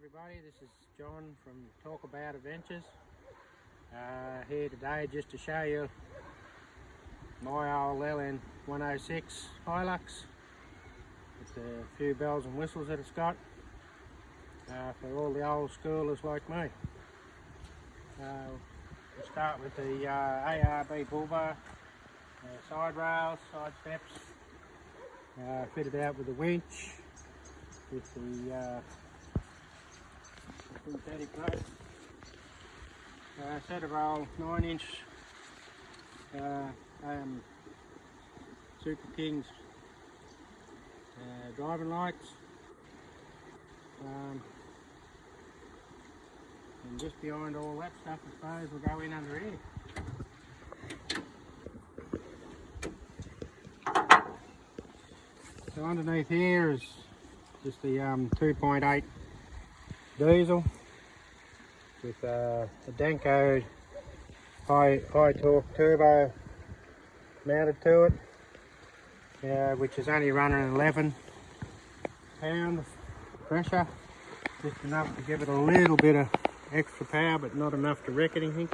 everybody, this is John from Talkabout Adventures. Here today just to show you my old LN106 Hilux with a few bells and whistles that it's got for all the old schoolers like me. We'll start with the ARB bull bar, side rails, side steps, fitted out with a winch with the synthetic plate. Set of old 9-inch Super Kings driving lights, and just behind all that stuff, I suppose, we'll go in under here. So underneath here is just the 2.8 diesel with a Danko high torque turbo mounted to it, which is only running 11 pound pressure, just enough to give it a little bit of extra power, but not enough to wreck anything.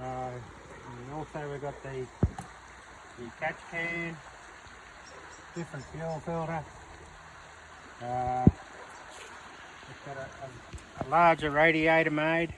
And also we've got the catch can, different fuel filter. It's got a larger radiator made.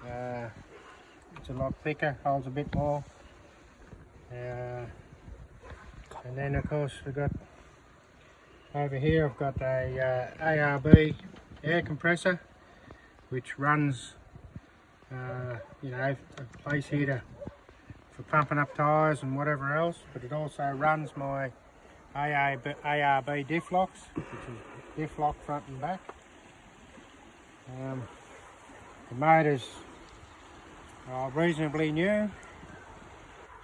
It's a lot thicker, holds a bit more. And then of course we've got over here, I've got a ARB air compressor which runs a place here for pumping up tyres and whatever else, but it also runs my ARB diff locks, which is diff lock front and back. The motor's reasonably new.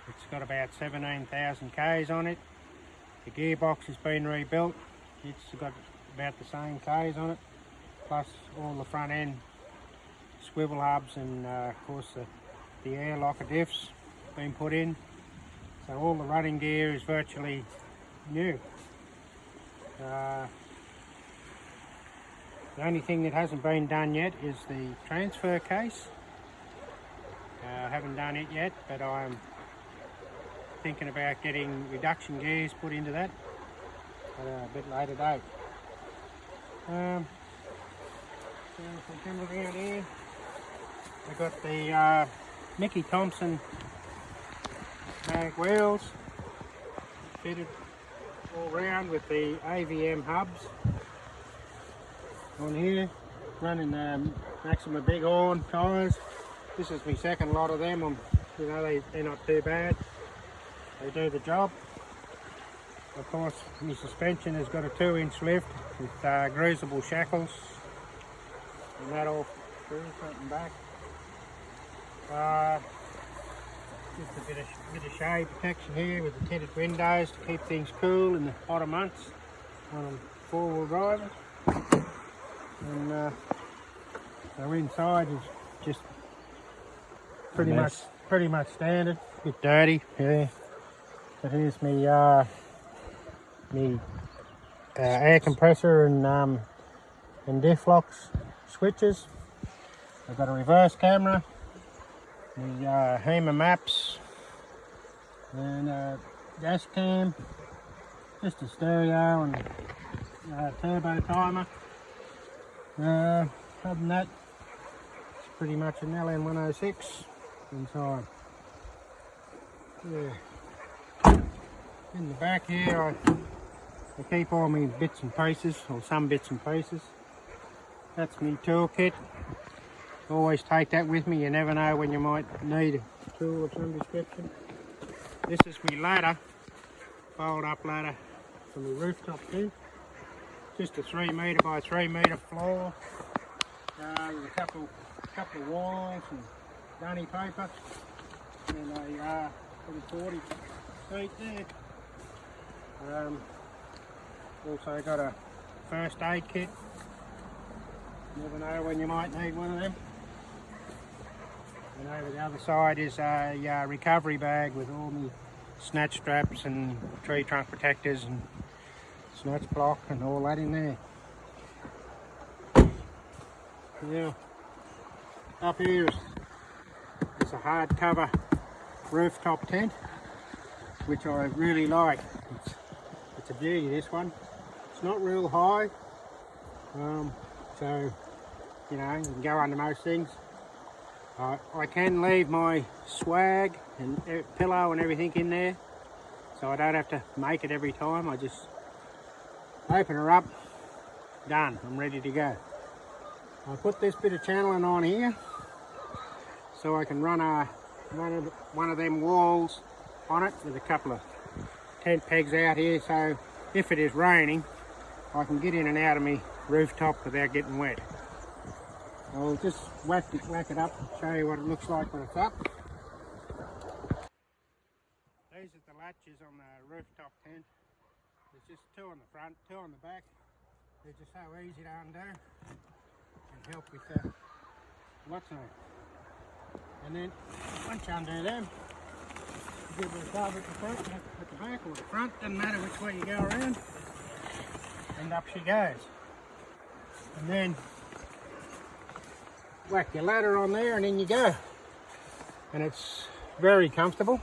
It's got about 17,000 k's on it. The gearbox has been rebuilt. It's got about the same k's on it, plus all the front end swivel hubs and of course the air locker diffs been put in. So all the running gear is virtually new. The only thing that hasn't been done yet is the transfer case. I haven't done it yet, but I'm thinking about getting reduction gears put into that at a bit later date. So if we come around here, we've got the Mickey Thompson mag wheels fitted all round with the AVM hubs on here, running Maxima Bighorn tyres. This is my second lot of them. They're not too bad. They do the job. Of course, my suspension has got a 2-inch lift with greasable shackles, and that all through front and back. Just a bit of shade protection here with the tinted windows to keep things cool in the hotter months when I'm four-wheel driving. And so inside is just pretty much standard. A bit dirty, yeah. But here's me air compressor and diff locks switches. I've got a reverse camera, the HEMA maps, and gas cam, just a stereo and turbo timer. Other than that, it's pretty much an LN106 inside. Yeah. In the back here, I keep all my bits and pieces, or some bits and pieces. That's my toolkit. Always take that with me. You never know when you might need a tool of some description. This is my ladder, fold up ladder for my rooftop too. Just a 3 metre by 3 metre floor with a couple of walls and gunny paper, and a 40 feet there. Also got a first aid kit. Never know when you might need one of them. And over the other side is a recovery bag with all my snatch straps and tree trunk protectors and snatch block and all that in there. Now, up here is a hardcover rooftop tent, which I really like. It's a beauty, this one. It's not real high, so you know, you can go under most things. I can leave my swag and pillow and everything in there, so I don't have to make it every time. I just open her up, done, I'm ready to go. I put this bit of channeling on here so I can run one of them walls on it with a couple of tent pegs out here, so if it is raining I can get in and out of my rooftop without getting wet. I'll just whack it up and show you what it looks like when it's up. These are the latches on the rooftop tent. There's just two on the front, two on the back. They're just so easy to undo and help with lots of them. And then once you undo them, you give it a cover at the front, at the back or the front, doesn't matter which way you go around, and up she goes. And then whack your ladder on there and in you go. And it's very comfortable.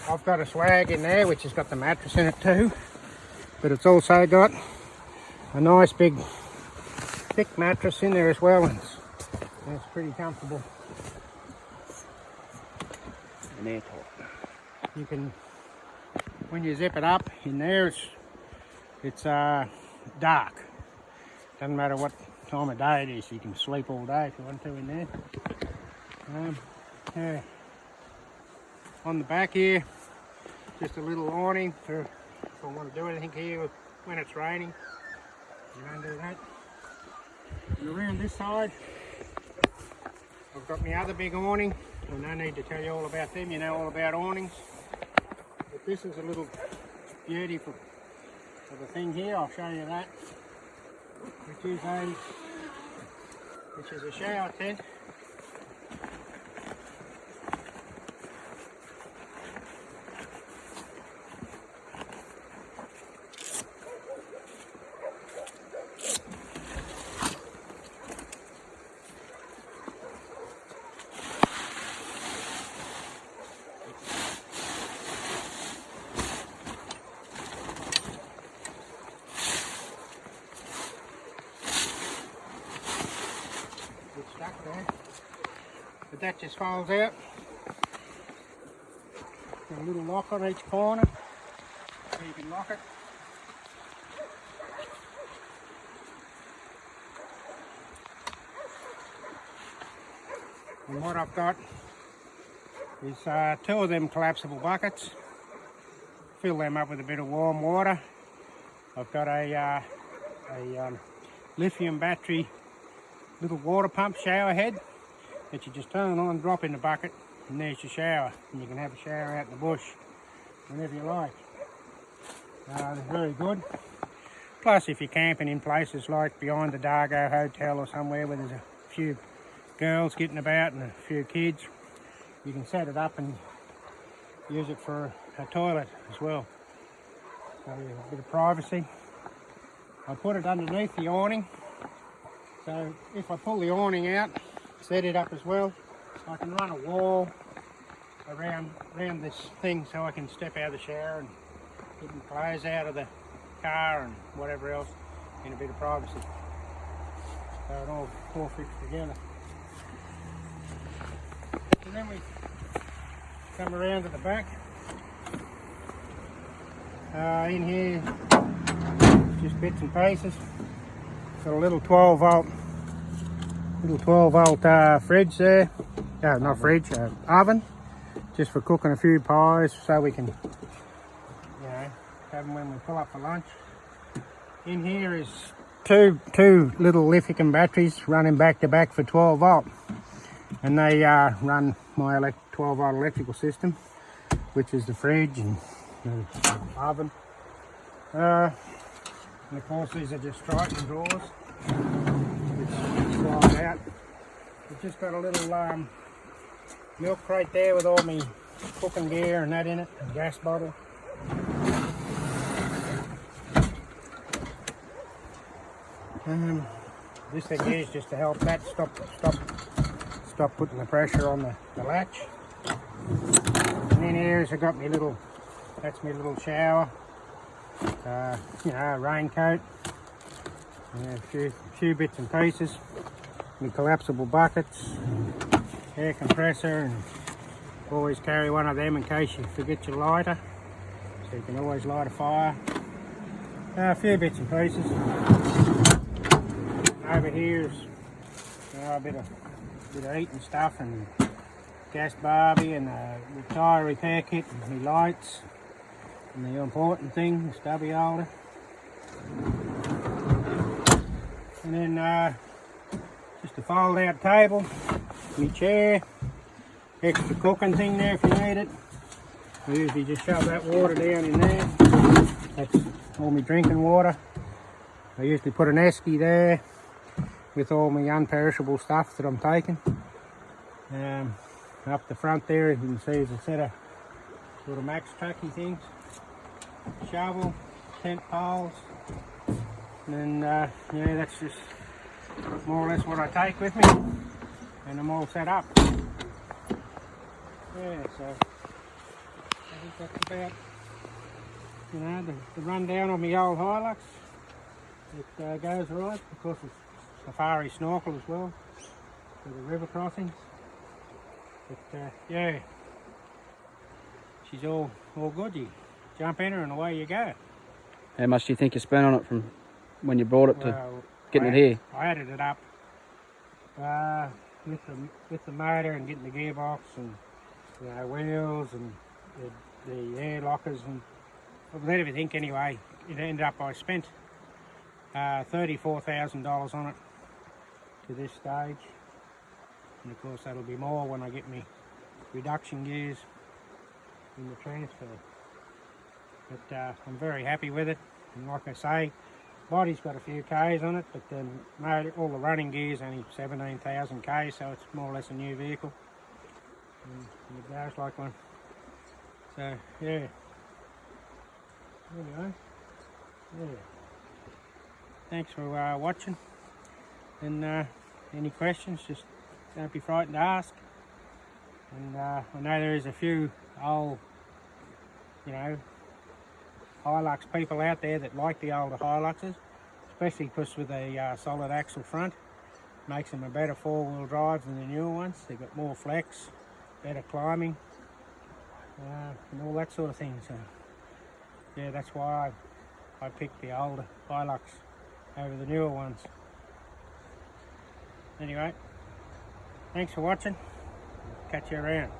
I've got a swag in there which has got the mattress in it too, but it's also got a nice big thick mattress in there as well, and it's pretty comfortable and airtight. You can, when you zip it up in there, it's dark. Doesn't matter what time of day it is, you can sleep all day if you want to in there. Yeah. On the back here, just a little awning for if I want to do anything here when it's raining. You don't do that. And around this side, I've got my other big awning. I don't need to tell you all about them, you know all about awnings. But this is a little beauty for the thing here, I'll show you that. Which is a shower tent. Stuck there, but that just folds out. Got a little lock on each corner so you can lock it. And what I've got is two of them collapsible buckets. Fill them up with a bit of warm water. I've got a lithium battery little water pump shower head that you just turn on, drop in the bucket, and there's your shower. And you can have a shower out in the bush whenever you like. They're very good. Plus, if you're camping in places like behind the Dargo Hotel or somewhere where there's a few girls getting about and a few kids, you can set it up and use it for a toilet as well. So you have a bit of privacy. I put it underneath the awning. So if I pull the awning out, set it up as well, I can run a wall around this thing so I can step out of the shower and get my clothes out of the car and whatever else in a bit of privacy. So it all fits together. And then we come around to the back. In here, just bits and pieces. Got a little 12 volt fridge there. Not fridge, oven, just for cooking a few pies so we can, you know, have them when we pull up for lunch. In here is two little lithium batteries running back to back for 12 volt, and they run my 12 volt electrical system, which is the fridge and the oven. And of course these are just Triton drawers, which slide out. I've just got a little milk crate there with all my cooking gear and that in it, a gas bottle. This thing here is just to help that stop putting the pressure on the latch. And then here's I got my little, that's my little shower, you know, raincoat, and a few bits and pieces, my collapsible buckets, air compressor, and always carry one of them in case you forget your lighter, so you can always light a fire. A few bits and pieces. Over here is, you know, a bit of eating stuff and gas barbie and the tyre repair kit and my lights and the important thing, the stubby holder. And then just a fold out table, my chair, extra cooking thing there if you need it. I usually just shove that water down in there. That's all my drinking water. I usually put an esky there with all my unperishable stuff that I'm taking. Up the front there you can see there's a set of sort of max trucky things. Shovel, tent poles, and then yeah, that's just more or less what I take with me, and I'm all set up. Yeah, so I think that's about, you know, the rundown of my old Hilux. It goes right because it's safari snorkel as well for the river crossings. But yeah, she's all good. You jump in her and away you go. How much do you think you spent on it from when you brought it to getting it here? I added it up with the motor and getting the gearbox and, you know, wheels and the air lockers and with everything anyway. It ended up I spent $34,000 on it to this stage, and of course that'll be more when I get my reduction gears in the transfer. But I'm very happy with it, and like I say, body's got a few Ks on it, but then all the running gears only 17,000 Ks, so it's more or less a new vehicle, and it goes like one. So yeah, anyway, yeah. Thanks for watching, and any questions, just don't be frightened to ask. And I know there is a few old, you know, Hilux people out there that like the older Hiluxes, especially because with a solid axle front, makes them a better four-wheel drive than the newer ones. They've got more flex, better climbing, and all that sort of thing. So yeah, that's why I picked the older Hilux over the newer ones. Anyway, thanks for watching. Catch you around.